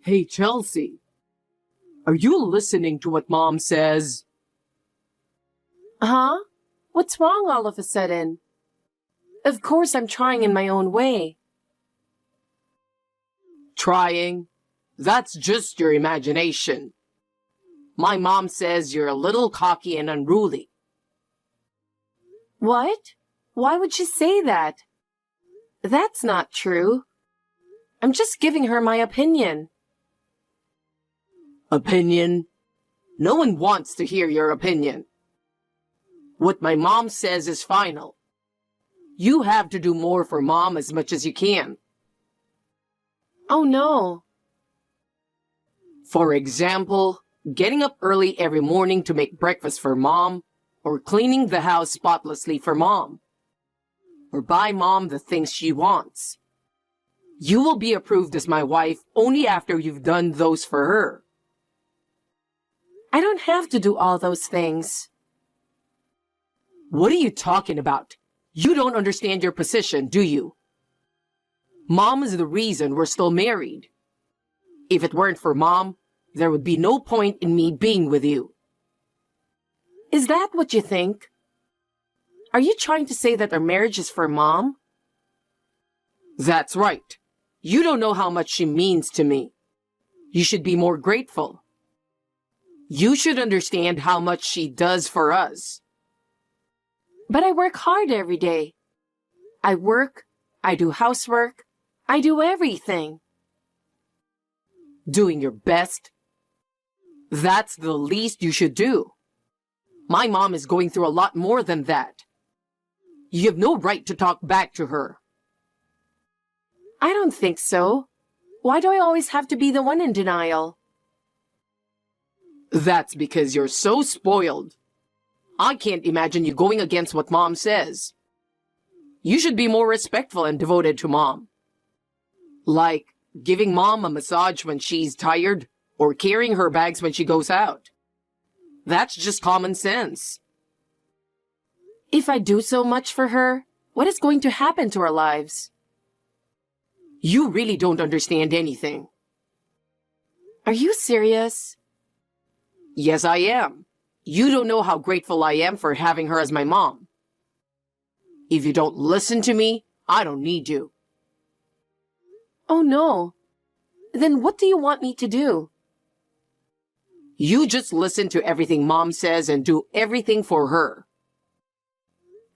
Hey, Chelsea, are you listening to what Mom says? Huh? What's wrong all of a sudden? Of course I'm trying in my own way. Trying? That's just your imagination. My mom says you're a little cocky and unruly. What? Why would she say that? That's not true. I'm just giving her my opinion. Opinion? No one wants to hear your opinion. What my mom says is final. You have to do more for Mom as much as you can. Oh no. For example, getting up early every morning to make breakfast for Mom, or cleaning the house spotlessly for Mom, or buy Mom the things she wants. You will be approved as my wife only after you've done those for her. I don't have to do all those things. What are you talking about? You don't understand your position, do you? Mom is the reason we're still married. If it weren't for Mom, there would be no point in me being with you. Is that what you think? Are you trying to say that our marriage is for Mom? That's right. You don't know how much she means to me. You should be more grateful. You should understand how much she does for us. But I work hard every day. I work, I do housework, I do everything. Doing your best? That's the least you should do. My mom is going through a lot more than that. You have no right to talk back to her. I don't think so. Why do I always have to be the one in denial? That's because you're so spoiled. I can't imagine you going against what Mom says. You should be more respectful and devoted to Mom. Like giving Mom a massage when she's tired, or carrying her bags when she goes out. That's just common sense. If I do so much for her, what is going to happen to our lives? You really don't understand anything. Are you serious? Yes, I am. You don't know how grateful I am for having her as my mom. If you don't listen to me, I don't need you. Oh no. Then what do you want me to do? You just listen to everything Mom says and do everything for her.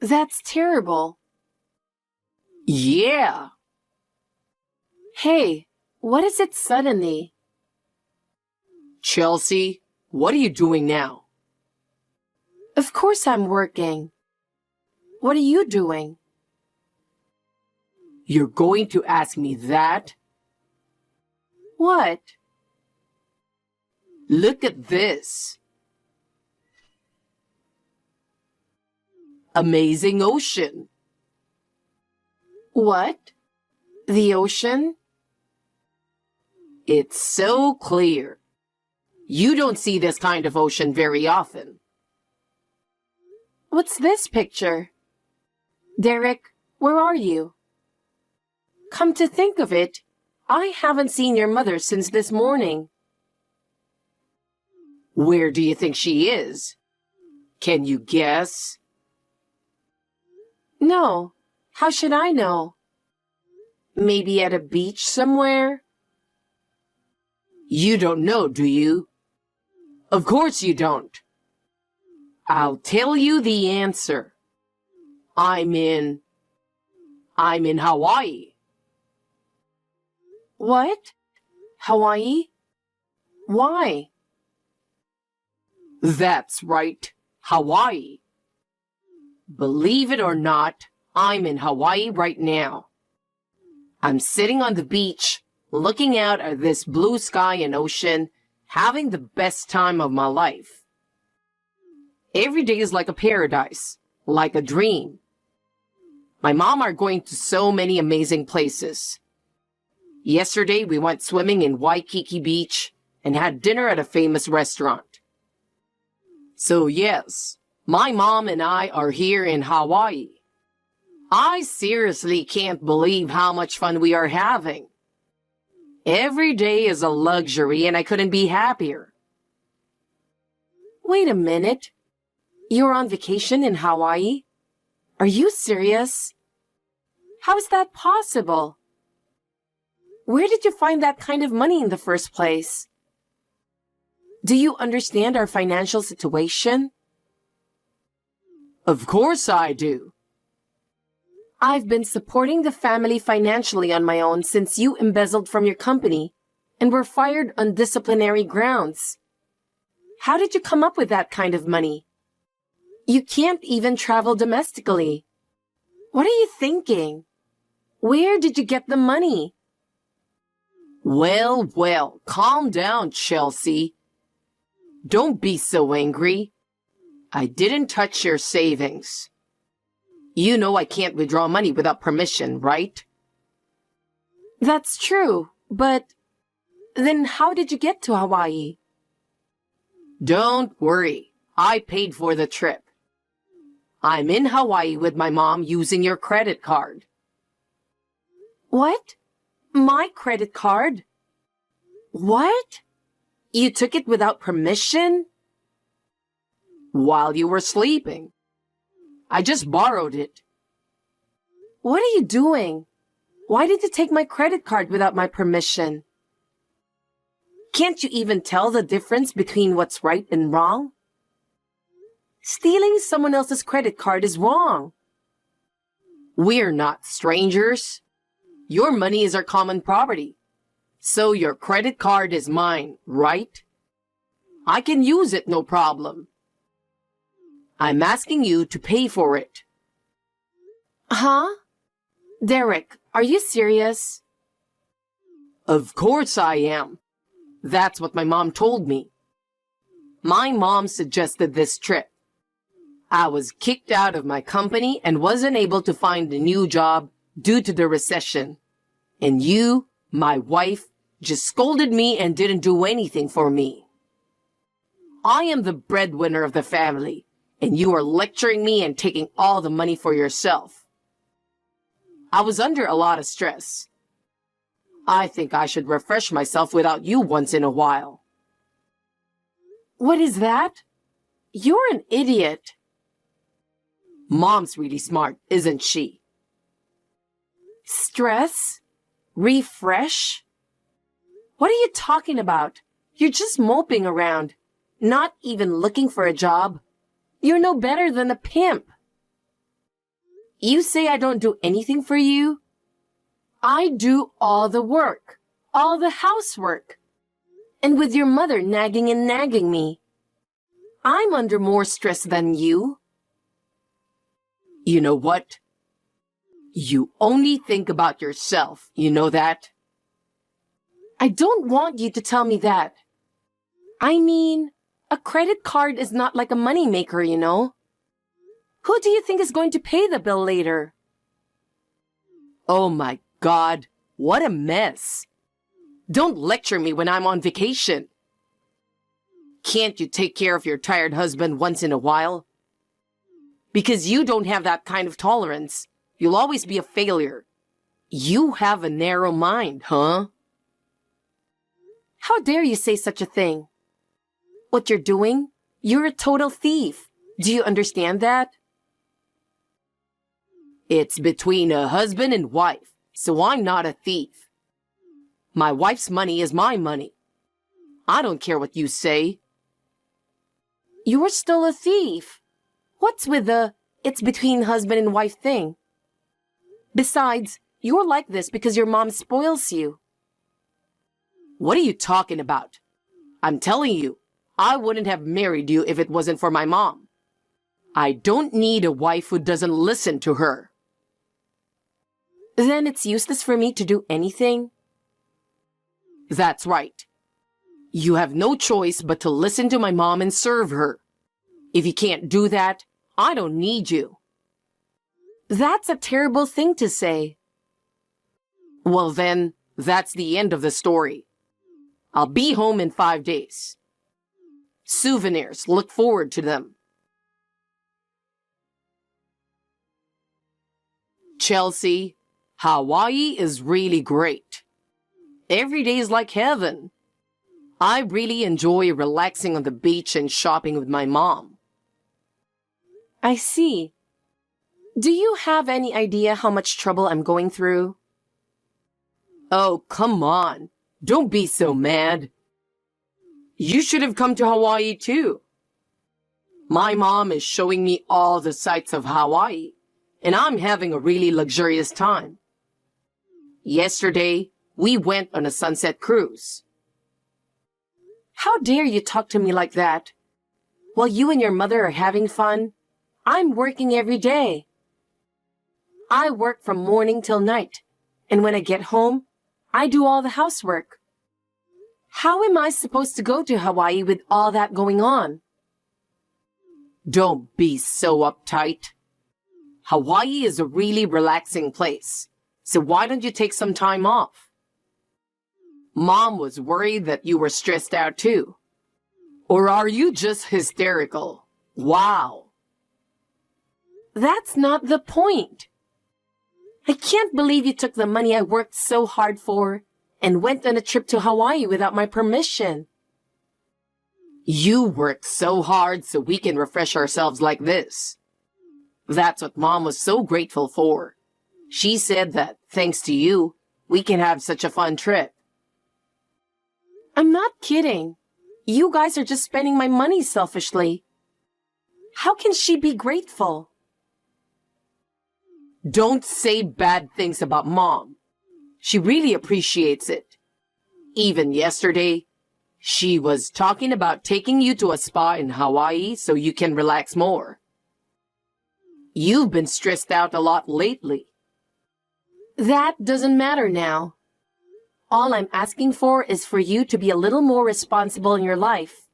That's terrible. Yeah. Hey, what is it suddenly? Chelsea, what are you doing now? Of course I'm working. What are you doing? You're going to ask me that? What? Look at this. Amazing ocean. What? The ocean? It's so clear. You don't see this kind of ocean very often. What's this picture? Derek, where are you? Come to think of it, I haven't seen your mother since this morning. Where do you think she is? Can you guess? No. How should I know? Maybe at a beach somewhere? You don't know, do you? Of course you don't. I'll tell you the answer. I'm in Hawaii. What? Hawaii? Why? That's right, Hawaii. Believe it or not, I'm in Hawaii right now. I'm sitting on the beach, looking out at this blue sky and ocean, having the best time of my life. Every day is like a paradise, like a dream. My mom are going to so many amazing places. Yesterday we went swimming in Waikiki Beach and had dinner at a famous restaurant. So yes, my mom and I are here in Hawaii. I seriously can't believe how much fun we are having. Every day is a luxury and I couldn't be happier. Wait a minute. You're on vacation in Hawaii? Are you serious? How is that possible? Where did you find that kind of money in the first place? Do you understand our financial situation? Of course I do. I've been supporting the family financially on my own since you embezzled from your company and were fired on disciplinary grounds. How did you come up with that kind of money? You can't even travel domestically. What are you thinking? Where did you get the money? Well, calm down, Chelsea. Don't be so angry. I didn't touch your savings. You know I can't withdraw money without permission, right? That's true, but then how did you get to Hawaii? Don't worry. I paid for the trip. I'm in Hawaii with my mom using your credit card. What? My credit card? What? You took it without permission? While you were sleeping. I just borrowed it. What are you doing? Why did you take my credit card without my permission? Can't you even tell the difference between what's right and wrong? Stealing someone else's credit card is wrong. We're not strangers. Your money is our common property. So your credit card is mine, right? I can use it, no problem. I'm asking you to pay for it. Huh? Derek, are you serious? Of course I am. That's what my mom told me. My mom suggested this trip. I was kicked out of my company and wasn't able to find a new job due to the recession. And you, my wife, just scolded me and didn't do anything for me. I am the breadwinner of the family, and you are lecturing me and taking all the money for yourself. I was under a lot of stress. I think I should refresh myself without you once in a while. What is that? You're an idiot. Mom's really smart, isn't she? Stress? Refresh? What are you talking about? You're just moping around, not even looking for a job. You're no better than a pimp. You say I don't do anything for you? I do all the work, all the housework. And with your mother nagging and nagging me, I'm under more stress than you. You know what? You only think about yourself, you know that? I don't want you to tell me that. I mean, a credit card is not like a money maker, you know? Who do you think is going to pay the bill later? Oh my God, what a mess. Don't lecture me when I'm on vacation. Can't you take care of your tired husband once in a while? Because you don't have that kind of tolerance. You'll always be a failure. You have a narrow mind, huh? How dare you say such a thing? What you're doing? You're a total thief. Do you understand that? It's between a husband and wife, so I'm not a thief. My wife's money is my money. I don't care what you say. You're still a thief. What's with the it's between husband and wife thing? Besides, you're like this because your mom spoils you. What are you talking about? I'm telling you, I wouldn't have married you if it wasn't for my mom. I don't need a wife who doesn't listen to her. Then it's useless for me to do anything? That's right. You have no choice but to listen to my mom and serve her. If you can't do that, I don't need you. That's a terrible thing to say. Well then, that's the end of the story. I'll be home in 5 days. Souvenirs, look forward to them. Chelsea, Hawaii is really great. Every day is like heaven. I really enjoy relaxing on the beach and shopping with my mom. I see. Do you have any idea how much trouble I'm going through? Oh, come on. Don't be so mad. You should have come to Hawaii too. My mom is showing me all the sights of Hawaii, and I'm having a really luxurious time. Yesterday, we went on a sunset cruise. How dare you talk to me like that? While you and your mother are having fun, I'm working every day. I work from morning till night, and when I get home, I do all the housework. How am I supposed to go to Hawaii with all that going on? Don't be so uptight. Hawaii is a really relaxing place, so why don't you take some time off? Mom was worried that you were stressed out too. Or are you just hysterical? Wow. That's not the point. I can't believe you took the money I worked so hard for and went on a trip to Hawaii without my permission. You worked so hard so we can refresh ourselves like this. That's what Mom was so grateful for. She said that, thanks to you, we can have such a fun trip. I'm not kidding. You guys are just spending my money selfishly. How can she be grateful? Don't say bad things about Mom. She really appreciates it. Even yesterday, she was talking about taking you to a spa in Hawaii so you can relax more. You've been stressed out a lot lately. That doesn't matter now. All I'm asking for is for you to be a little more responsible in your life.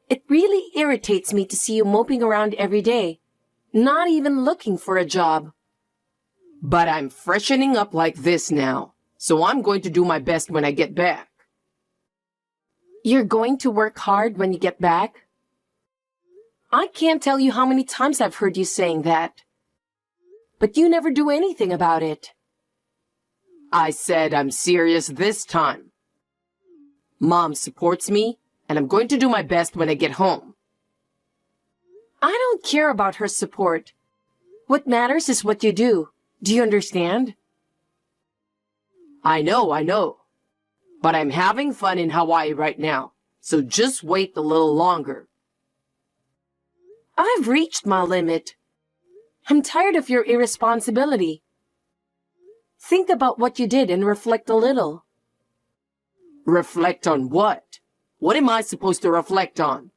It really irritates me to see you moping around every day, not even looking for a job. But I'm freshening up like this now, so I'm going to do my best when I get back. You're going to work hard when you get back? I can't tell you how many times I've heard you saying that. But you never do anything about it. I said I'm serious this time. Mom supports me, and I'm going to do my best when I get home. I don't care about her support. What matters is what you do. Do you understand? I know. But I'm having fun in Hawaii right now, so just wait a little longer. I've reached my limit. I'm tired of your irresponsibility. Think about what you did and reflect a little. Reflect on what? What am I supposed to reflect on?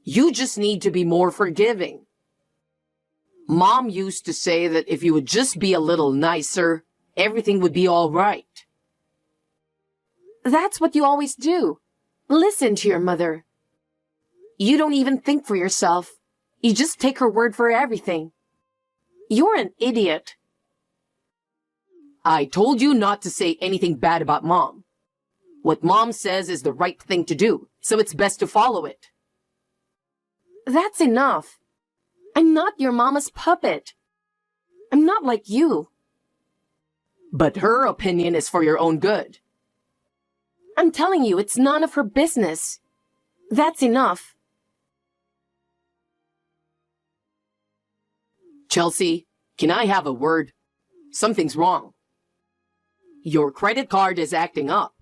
You just need to be more forgiving. Mom used to say that if you would just be a little nicer, everything would be all right. That's what you always do. Listen to your mother. You don't even think for yourself. You just take her word for everything. You're an idiot. I told you not to say anything bad about Mom. What Mom says is the right thing to do, so it's best to follow it. That's enough. I'm not your mama's puppet. I'm not like you. But her opinion is for your own good. I'm telling you, it's none of her business. That's enough. Chelsea, can I have a word? Something's wrong. Your credit card is acting up.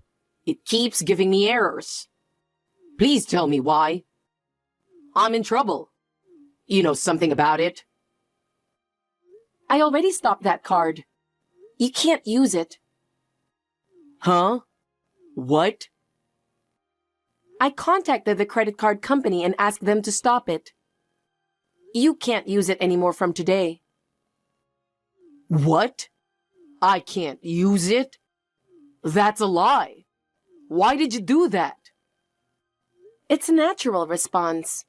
It keeps giving me errors. Please tell me why. I'm in trouble. You know something about it? I already stopped that card. You can't use it. Huh? What? I contacted the credit card company and asked them to stop it. You can't use it anymore from today. What? I can't use it? That's a lie. Why did you do that? It's a natural response.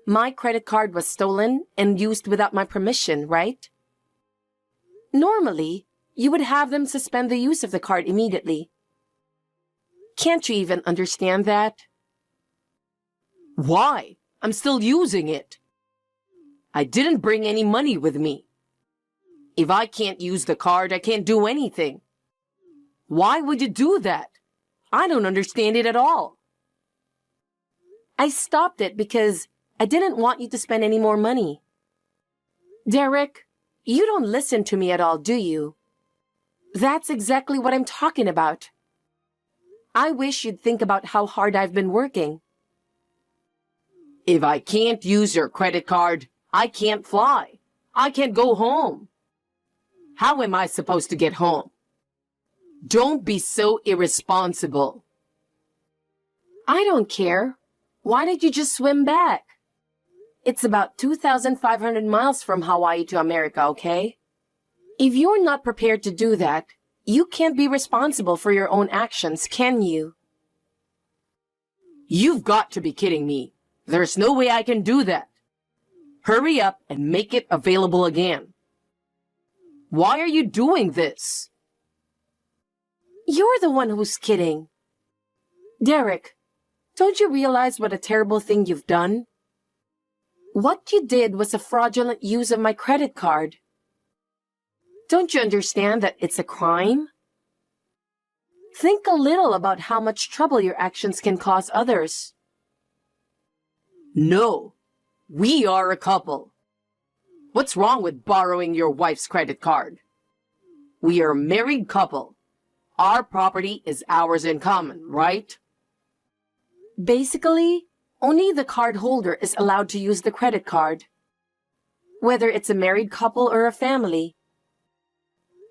My credit card was stolen and used without my permission, right? Normally, you would have them suspend the use of the card immediately. Can't you even understand that? Why? I'm still using it. I didn't bring any money with me. If I can't use the card, I can't do anything. Why would you do that? I don't understand it at all. I stopped it because I didn't want you to spend any more money. Derek, you don't listen to me at all, do you? That's exactly what I'm talking about. I wish you'd think about how hard I've been working. If I can't use your credit card, I can't fly. I can't go home. How am I supposed to get home? Don't be so irresponsible. I don't care. Why did you just swim back? It's about 2,500 miles from Hawaii to America, okay? If you're not prepared to do that, you can't be responsible for your own actions, can you? You've got to be kidding me. There's no way I can do that. Hurry up and make it available again. Why are you doing this? You're the one who's kidding. Derek, don't you realize what a terrible thing you've done? What you did was a fraudulent use of my credit card. Don't you understand that it's a crime? Think a little about how much trouble your actions can cause others. No, we are a couple. What's wrong with borrowing your wife's credit card? We are a married couple. Our property is ours in common, right? Basically, only the card holder is allowed to use the credit card, whether it's a married couple or a family.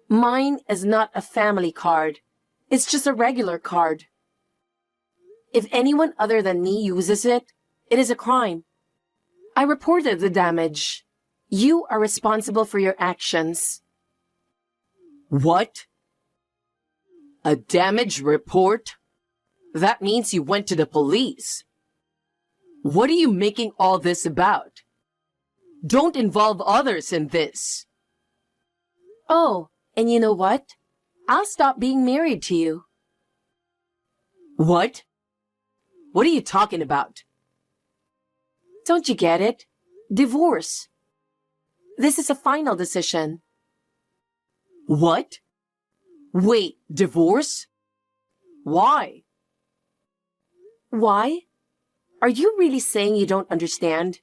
Mine is not a family card. It's just a regular card. If anyone other than me uses it, it is a crime. I reported the damage. You are responsible for your actions. What? A damage report? That means you went to the police. What are you making all this about? Don't involve others in this. Oh, and you know what? I'll stop being married to you. What? What are you talking about? Don't you get it? Divorce. This is a final decision. What? Wait, divorce? Why? Why? Are you really saying you don't understand?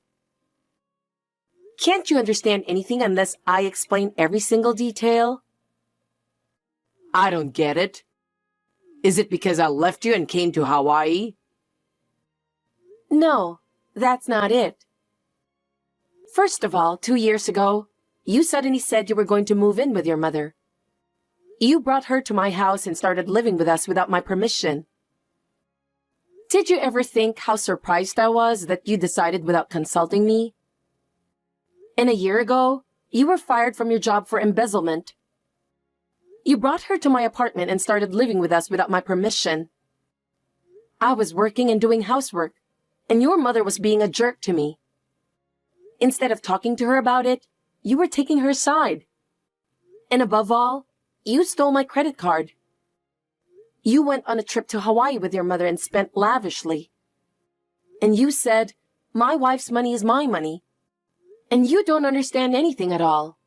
Can't you understand anything unless I explain every single detail? I don't get it. Is it because I left you and came to Hawaii? No, that's not it. First of all, 2 years ago, you suddenly said you were going to move in with your mother. You brought her to my house and started living with us without my permission. Did you ever think how surprised I was that you decided without consulting me? And a year ago, you were fired from your job for embezzlement. You brought her to my apartment and started living with us without my permission. I was working and doing housework, and your mother was being a jerk to me. Instead of talking to her about it, you were taking her side. And above all, you stole my credit card. You went on a trip to Hawaii with your mother and spent lavishly. And you said, my wife's money is my money. And you don't understand anything at all.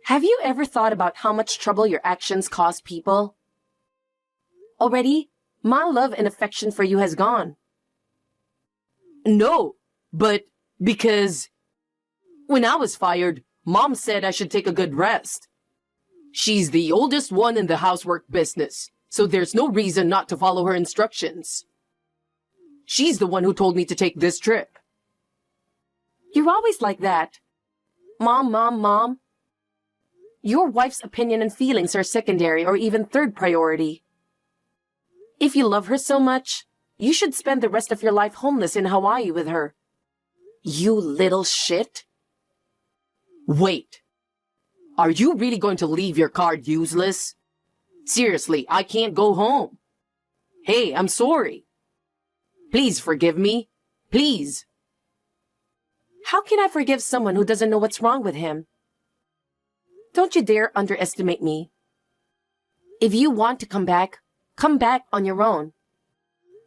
Have you ever thought about how much trouble your actions cause people? Already, my love and affection for you has gone. No, but because when I was fired, Mom said I should take a good rest. She's the oldest one in the housework business, so there's no reason not to follow her instructions. She's the one who told me to take this trip. You're always like that. Mom, mom, mom. Your wife's opinion and feelings are secondary or even third priority. If you love her so much, you should spend the rest of your life homeless in Hawaii with her. You little shit. Wait. Are you really going to leave your card useless? Seriously, I can't go home. Hey, I'm sorry. Please forgive me. Please. How can I forgive someone who doesn't know what's wrong with him? Don't you dare underestimate me. If you want to come back on your own.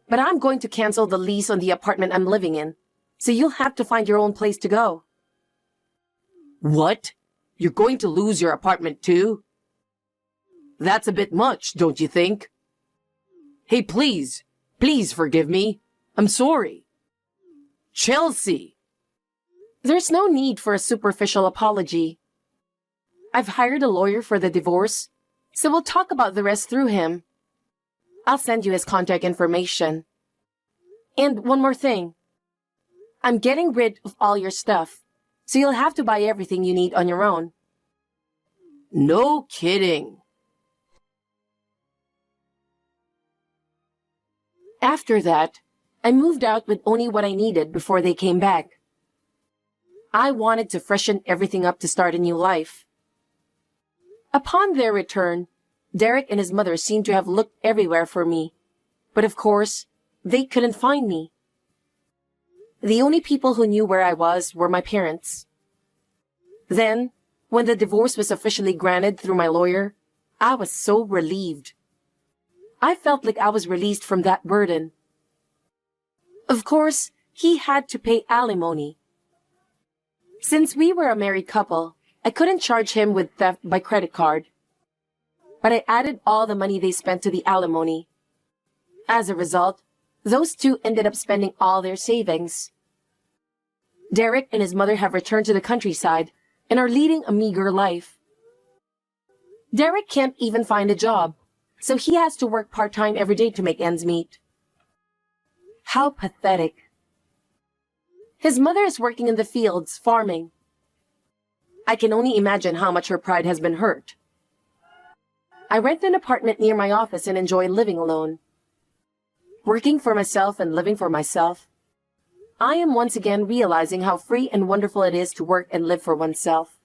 But I'm going to cancel the lease on the apartment I'm living in, so you'll have to find your own place to go. What? You're going to lose your apartment too? That's a bit much, don't you think? Hey, please forgive me. I'm sorry. Chelsea! There's no need for a superficial apology. I've hired a lawyer for the divorce, so we'll talk about the rest through him. I'll send you his contact information. And one more thing. I'm getting rid of all your stuff, so you'll have to buy everything you need on your own. No kidding. After that, I moved out with only what I needed before they came back. I wanted to freshen everything up to start a new life. Upon their return, Derek and his mother seemed to have looked everywhere for me, but of course, they couldn't find me. The only people who knew where I was were my parents. Then, when the divorce was officially granted through my lawyer, I was so relieved. I felt like I was released from that burden. Of course, he had to pay alimony. Since we were a married couple, I couldn't charge him with theft by credit card. But I added all the money they spent to the alimony. As a result, those two ended up spending all their savings. Derek and his mother have returned to the countryside and are leading a meager life. Derek can't even find a job, so he has to work part-time every day to make ends meet. How pathetic. His mother is working in the fields, farming. I can only imagine how much her pride has been hurt. I rent an apartment near my office and enjoy living alone. Working for myself and living for myself, I am once again realizing how free and wonderful it is to work and live for oneself.